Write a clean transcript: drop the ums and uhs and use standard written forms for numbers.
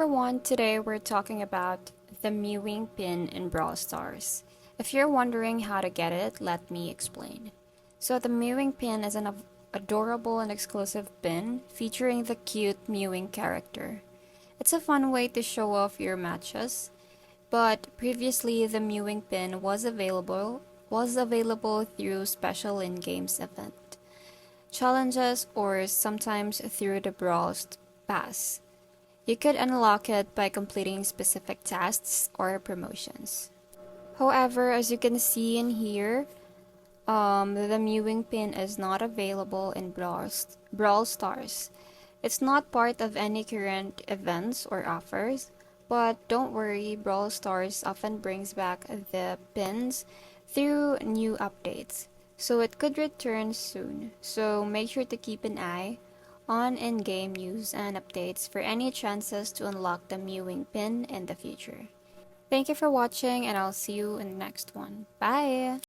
everyone, today we're talking about the Mewing Pin in Brawl Stars. If you're wondering how to get it, let me explain. So the Mewing Pin is an adorable and exclusive pin featuring the cute Mewing character. It's a fun way to show off your matches, but previously the Mewing Pin was available through special in-games event, challenges, or sometimes through the Brawl Pass. You could unlock it by completing specific tasks or promotions. However, as you can see in here, the Mewing Pin is not available in Brawl Stars. It's not part of any current events or offers, but don't worry, Brawl Stars often brings back the pins through new updates, so it could return soon. So make sure to keep an eye on in-game news and updates for any chances to unlock the Mewing Pin in the future. Thank you for watching, and I'll see you in the next one. Bye!